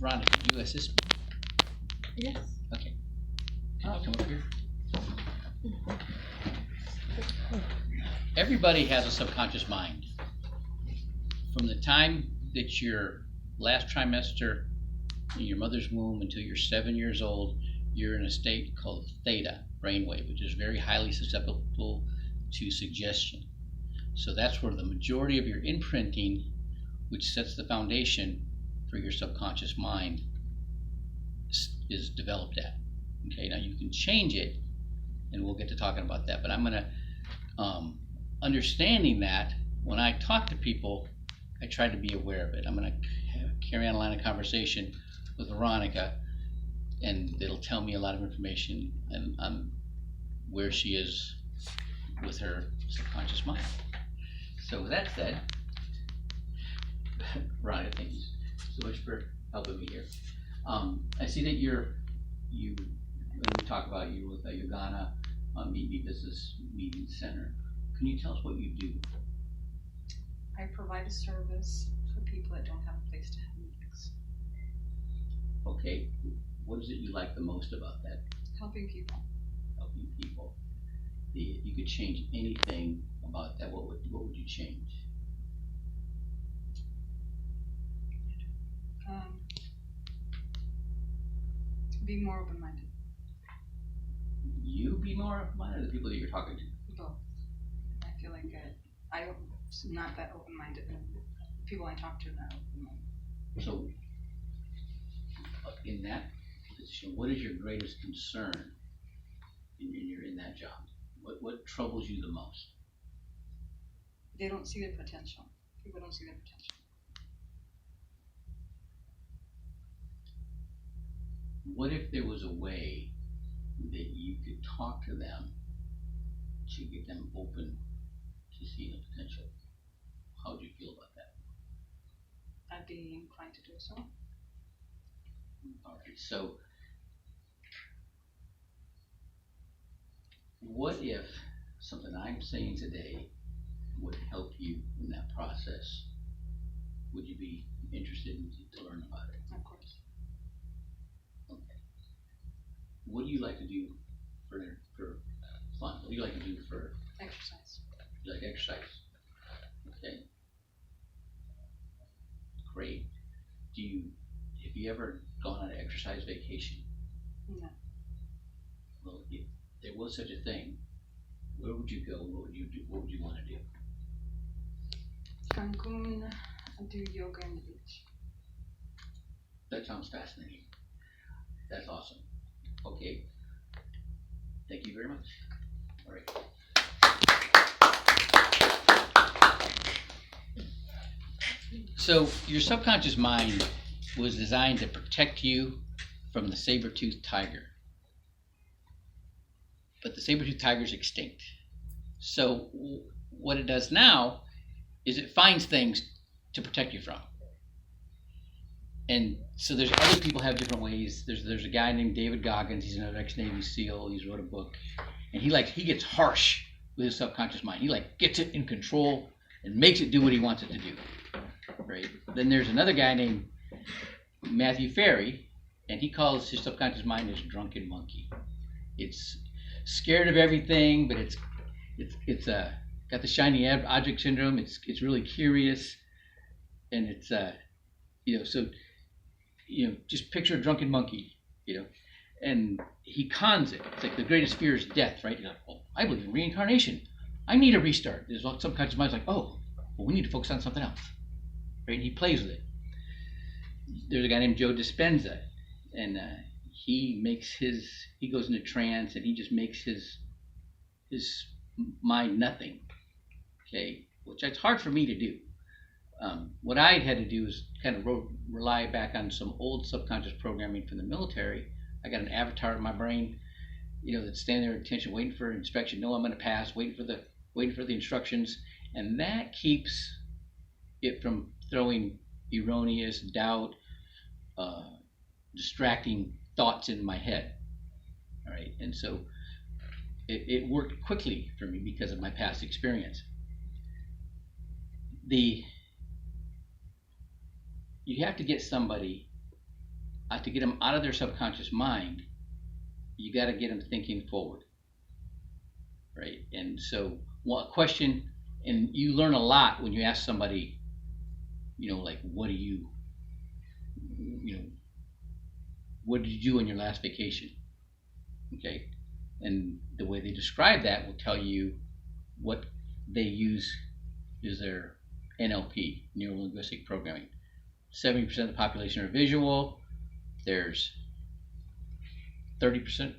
Veronica, do you assist me? Yes. Okay. Can you come up here? Everybody has a subconscious mind. From the time that your last trimester in your mother's womb until you're 7 years old, you're in a state called theta brainwave, which is very highly susceptible to suggestion. So that's where the majority of your imprinting, which sets the foundation for your subconscious mind, is developed at. Okay, now you can change it, and we'll get to talking about that. But I'm going to, understanding that, when I talk to people, I try to be aware of it. I'm going to carry on a line of conversation with Veronica, and it'll tell me a lot of information on where she is with her subconscious mind. So with that said, Veronica, thank you so much for helping me here. I see that when we talk about you with Yogana Meet Me Business Meeting Center, can you tell us what you do? I provide a service for people that don't have a place to have meetings. Okay, what is it you like the most about that? Helping people. Helping people. If you could change anything about that, what would you change? Be more open-minded. You be more open-minded, or the people that you're talking to? Both. I feel like I'm not that open-minded, and people I talk to are not open-minded. So, in that position, what is your greatest concern in that job? What troubles you the most? They don't see their potential. People don't see their potential. What if there was a way that you could talk to them to get them open to seeing the potential? How would you feel about that? I'd be inclined to do so. All right, so what if something I'm saying today would help you in that process? Would you be interested to learn about it? Of course. Okay. What do you like to do for fun? What do you like to do for Exercise. you like exercise? Okay. Great. Have you ever gone on an exercise vacation? No. Well, if there was such a thing, where would you go? What would you do? What would you want to do? Cancun, I do yoga on the beach. That sounds fascinating. That's awesome. Okay. Thank you very much. All right. So your subconscious mind was designed to protect you from the saber-toothed tiger. But the saber-toothed tiger is extinct. So what it does now is it finds things to protect you from. And so there's other people have different ways. There's a guy named David Goggins. He's an ex-Navy SEAL. He's wrote a book, and he gets harsh with his subconscious mind. He gets it in control and makes it do what he wants it to do. Right? Then there's another guy named Matthew Ferry, and he calls his subconscious mind his drunken monkey. It's scared of everything, but it's got the shiny object syndrome. It's really curious, and it's just picture a drunken monkey, and he cons it. It's like the greatest fear is death, right? You're like, well, I believe in reincarnation. I need a restart. There's subconscious mind's like, oh, well, we need to focus on something else, right? And he plays with it. There's a guy named Joe Dispenza, and he goes into trance, and he just makes his mind nothing. Okay, which it's hard for me to do. What I had to do is kind of rely back on some old subconscious programming from the military. I got an avatar in my brain, that's standing there at attention, waiting for inspection. No, I'm going to pass. Waiting for the instructions, and that keeps it from throwing erroneous doubt, distracting thoughts in my head. All right, and so it worked quickly for me because of my past experience. You have to get somebody to get them out of their subconscious mind, you got to get them thinking forward, right? And so, one question, and you learn a lot when you ask somebody, like, what did you do on your last vacation? Okay, and the way they describe that will tell you what they use is their NLP, neuro linguistic programming. 70% of the population are visual. There's 30%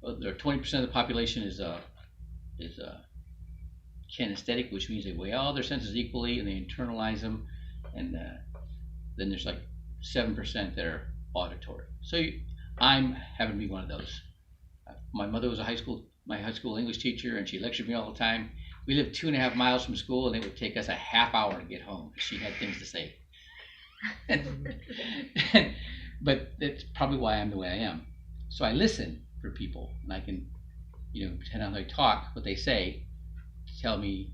or 20% of the population is kinesthetic, which means they weigh all their senses equally and they internalize them. And then there's like 7% that are auditory. So I'm having to be one of those. My mother was my high school English teacher, and she lectured me all the time. We lived 2.5 miles from school, and it would take us a half hour to get home. She had things to say. But that's probably why I'm the way I am. So I listen for people, and I can, depending on how they talk, what they say, tell me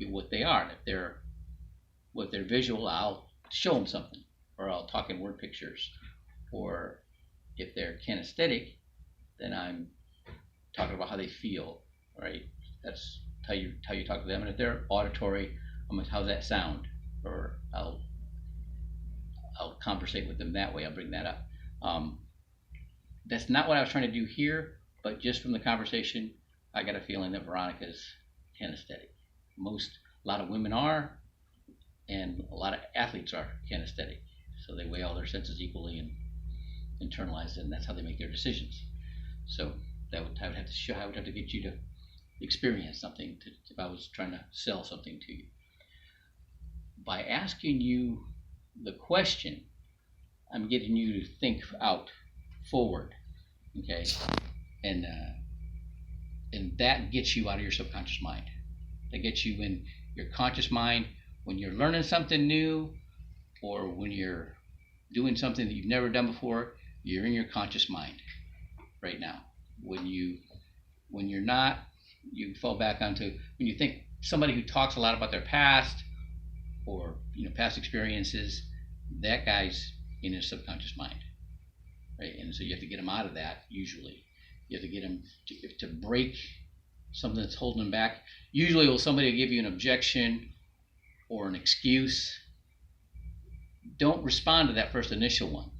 what they are. If they're visual, I'll show them something, or I'll talk in word pictures. Or if they're kinesthetic, then I'm talking about how they feel, right? That's how you talk to them. And if they're auditory, I'm like, how's that sound? Or I'll conversate with them that way. I'll bring that up. That's not what I was trying to do here, but just from the conversation, I got a feeling that Veronica's kinesthetic. A lot of women are, and a lot of athletes are kinesthetic. So they weigh all their senses equally and internalize it, and that's how they make their decisions. So I would have to get you to experience something if I was trying to sell something to you. By asking you the question, I'm getting you to think out forward, okay? And that gets you out of your subconscious mind. That gets you in your conscious mind when you're learning something new, or when you're doing something that you've never done before. You're in your conscious mind right now. When you're not, you fall back onto, when you think somebody who talks a lot about their past or past experiences, that guy's in his subconscious mind, right? And so you have to get him out of that. Usually, you have to get him to break something that's holding him back. Usually, will somebody give you an objection or an excuse? Don't respond to that first initial one,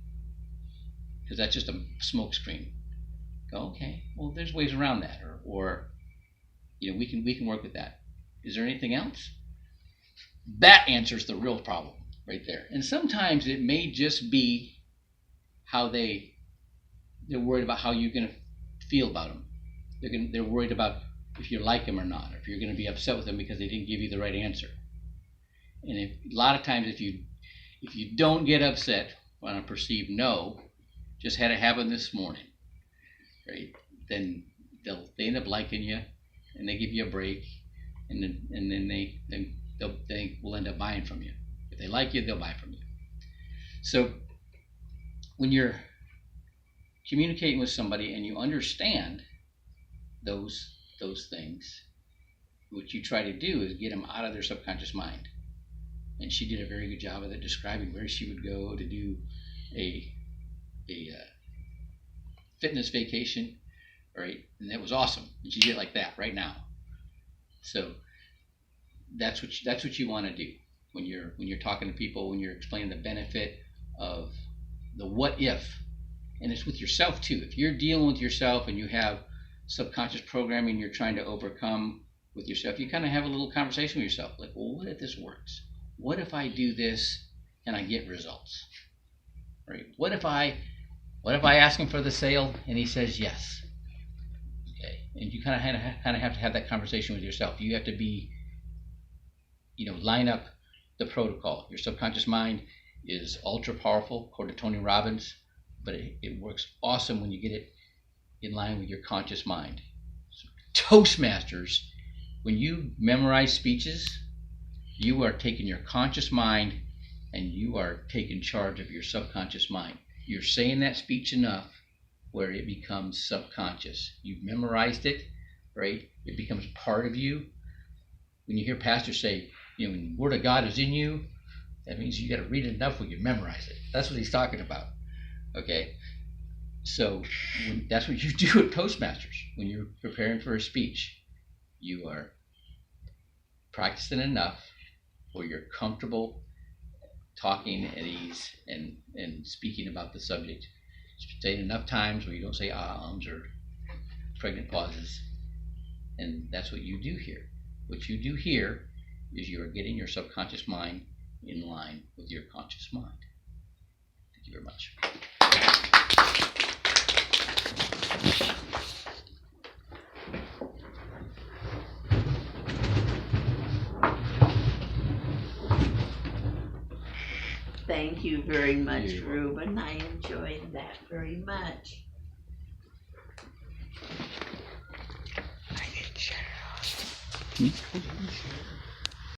because that's just a smoke screen. Go, okay, well, there's ways around that, or we can work with that. Is there anything else? That answers the real problem right there. And sometimes it may just be how they're worried about how you're going to feel about them. They're worried about if you like them or not, or if you're going to be upset with them because they didn't give you the right answer. And a lot of times, if you don't get upset on a perceived no, just had it happen this morning, right? Then they end up liking you, and they give you a break, and then they will end up buying from you. If they like you, they'll buy from you. So when you're communicating with somebody and you understand those things, what you try to do is get them out of their subconscious mind. And she did a very good job of it, describing where she would go to do a fitness vacation, right? And that was awesome. And she did it like that right now. So that's what you want to do when you're talking to people, when you're explaining the benefit of the what if. And it's with yourself too. If you're dealing with yourself and you have subconscious programming you're trying to overcome with yourself, you kind of have a little conversation with yourself, like, well, what if this works? What if I do this and I get results? Right? What if I ask him for the sale and he says yes? Okay, and you kind of have to have that conversation with yourself. You have to be, line up the protocol. Your subconscious mind is ultra powerful, according to Tony Robbins, but it works awesome when you get it in line with your conscious mind. So, Toastmasters, when you memorize speeches, you are taking your conscious mind and you are taking charge of your subconscious mind. You're saying that speech enough where it becomes subconscious. You've memorized it, right? It becomes part of you. When you hear pastors say, when the Word of God is in you, that means you got to read it enough where you memorize it. That's what he's talking about, Okay, so that's what you do at Toastmasters when you're preparing for a speech. You are practicing enough where you're comfortable talking at ease and speaking about the subject. Saying enough times where you don't say ums or pregnant pauses. And that's what you do here. What you do here is you are getting your subconscious mind in line with your conscious mind. Thank you very much. Thank you very much, You're welcome. Ruben. I enjoyed that very much. Hmm?